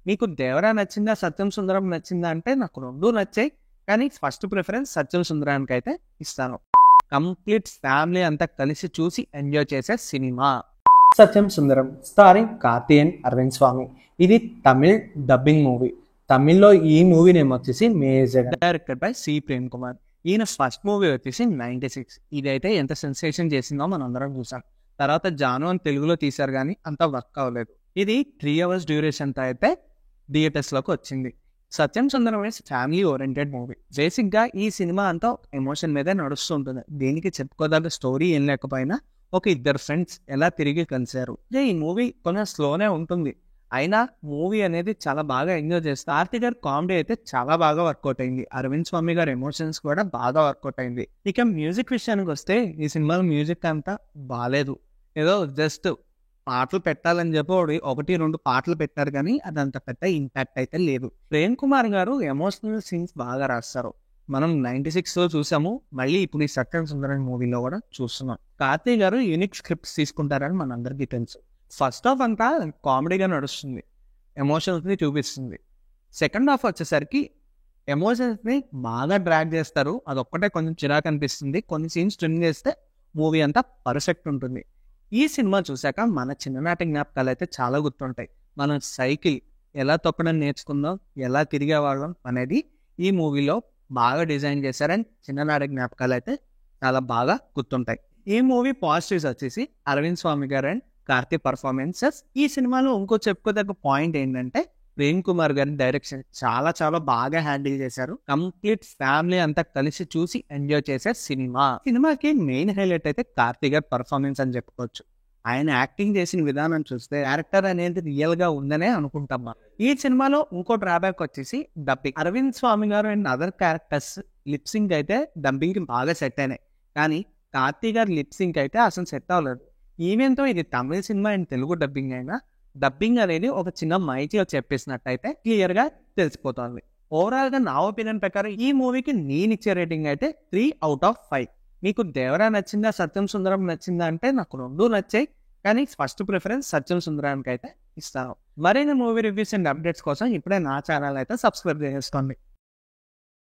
మీకు దేవరా నచ్చిందా, సత్యం సుందరం నచ్చిందా అంటే నాకు రెండు నచ్చాయి. కానీ ఫస్ట్ ప్రిఫరెన్స్ సత్యం సుందరానికి అయితే ఇస్తాను. కంప్లీట్ ఫ్యామిలీ అంతా కలిసి చూసి ఎంజాయ్ చేసే సినిమా సత్యం సుందరం, స్టారింగ్ కార్తికేయన్, అరవింద్ స్వామి. ఇది తమిళ్ డబ్బింగ్ మూవీ. తమిళ్లో ఈ మూవీ నేమ్ వచ్చేసి Major, directed by C Prem Kumar. ఈయన ఫస్ట్ మూవీ వచ్చేసి 96. ఇదైతే ఎంత సెన్సేషన్ చేసిందో మనం అందరం చూసాం. తర్వాత జాను అని తెలుగులో తీశారు కానీ అంత వర్క్ అవ్వలేదు. ఇది 3 hours డ్యూరేషన్తో అయితే థియేటర్స్లోకి వచ్చింది. సత్యం సుందరం ఇస్ ఫ్యామిలీ ఓరియంటెడ్ మూవీ. బేసిక్గా ఈ సినిమా అంతా ఎమోషన్ మీదే నడుస్తుంటుంది. దీనికి చెప్పుకోదగ్గ స్టోరీ ఏం లేకపోయినా ఒక ఇద్దరు ఫ్రెండ్స్ ఎలా తిరిగి కలిశారు. ఈ మూవీ కొంచెం స్లోనే ఉంటుంది, అయినా మూవీ అనేది చాలా బాగా ఎంజాయ్ చేస్తారు. కార్తీ గారి కామెడీ అయితే చాలా బాగా వర్కౌట్ అయింది. అరవింద్ స్వామి గారి ఎమోషన్స్ కూడా బాగా వర్కౌట్ అయింది. ఇక మ్యూజిక్ విషయానికి వస్తే ఈ సినిమాలో మ్యూజిక్ అంతా బాగాలేదు. ఏదో జస్ట్ పాటలు పెట్టాలని చెప్పి 1-2 పాటలు పెట్టారు కానీ అదంత పెద్ద ఇంపాక్ట్ అయితే లేదు. ప్రేమ్ కుమార్ గారు ఎమోషనల్ సీన్స్ బాగా రాస్తారు. మనం 96లో చూసాము, మళ్ళీ ఇప్పుడు ఈ సత్యం సుందరం మూవీలో కూడా చూస్తున్నాం. కార్తీ గారు యూనిక్ స్క్రిప్ట్స్ తీసుకుంటారని మనందరికీ తెలుసు. ఫస్ట్ హాఫ్ అంతా కామెడీగా నడుస్తుంది, ఎమోషన్స్ని చూపిస్తుంది. సెకండ్ హాఫ్ వచ్చేసరికి ఎమోషన్స్ని బాగా డ్రాగ్ చేస్తారు. అదొక్కటే కొంచెం చిరాకు అనిపిస్తుంది. కొన్ని సీన్స్ ట్రిమ్ చేస్తే మూవీ అంతా పర్ఫెక్ట్ ఉంటుంది. ఈ సినిమా చూశాక మన చిన్ననాటి జ్ఞాపకాలు అయితే చాలా గుర్తుంటాయి. మనం సైకిల్ ఎలా తొక్కడం నేర్చుకుందాం, ఎలా తిరిగేవాళ్ళం అనేది ఈ మూవీలో బాగా డిజైన్ చేశారని చిన్ననాటి జ్ఞాపకాలు అయితే చాలా బాగా గుర్తుంటాయి. ఈ మూవీ పాజిటివ్స్ వచ్చేసి అరవింద్ స్వామి గారు అండ్ కార్తీ పర్ఫార్మెన్సెస్. ఈ సినిమాలో ఇంకో చెప్పుకోదగ్గ పాయింట్ ఏంటంటే ప్రేమ్ కుమార్ గారి డైరెక్షన్ చాలా చాలా బాగా హ్యాండిల్ చేశారు. కంప్లీట్ ఫ్యామిలీ అంతా కలిసి చూసి ఎంజాయ్ చేసే సినిమాకి మెయిన్ హైలైట్ అయితే కార్తీ గారి పర్ఫార్మెన్స్ అని చెప్పుకోవచ్చు. ఆయన యాక్టింగ్ చేసిన విధానం చూస్తే క్యారెక్టర్ అనేది రియల్ గా ఉందనే అనుకుంటాం. ఈ సినిమాలో ఇంకో డ్రాబ్యాక్ వచ్చేసి డబ్బింగ్. అరవింద్ స్వామి గారు అండ్ అదర్ క్యారెక్టర్స్ లిప్సింగ్ అయితే డబ్బింగ్ కి బాగా సెట్ అయినాయి, కానీ కార్తీ గారి లిప్సింగ్ అయితే అసలు సెట్ అవ్వలేదు. ఈవెంతో ఇది తమిళ సినిమా అండ్ తెలుగు డబ్బింగ్ అయినా డబ్బింగ్ అనేది ఒక చిన్న మైకి చెప్పేసినట్టయితే క్లియర్ గా తెలిసిపోతుంది. ఓవరాల్ గా నా ఒపీనియన్ ప్రకారం ఈ మూవీకి నేను ఇచ్చే రేటింగ్ అయితే 3/5. మీకు దేవరా నచ్చిందా, సత్యం సుందరం నచ్చిందా అంటే నాకు రెండు నచ్చాయి, కానీ ఫస్ట్ ప్రిఫరెన్స్ సత్యం సుందరానికి అయితే ఇస్తాను. మరిన్ని మూవీ రివ్యూస్ అండ్ అప్డేట్స్ కోసం ఇప్పుడే నా ఛానల్ అయితే సబ్స్క్రైబ్ చేసుకోండి.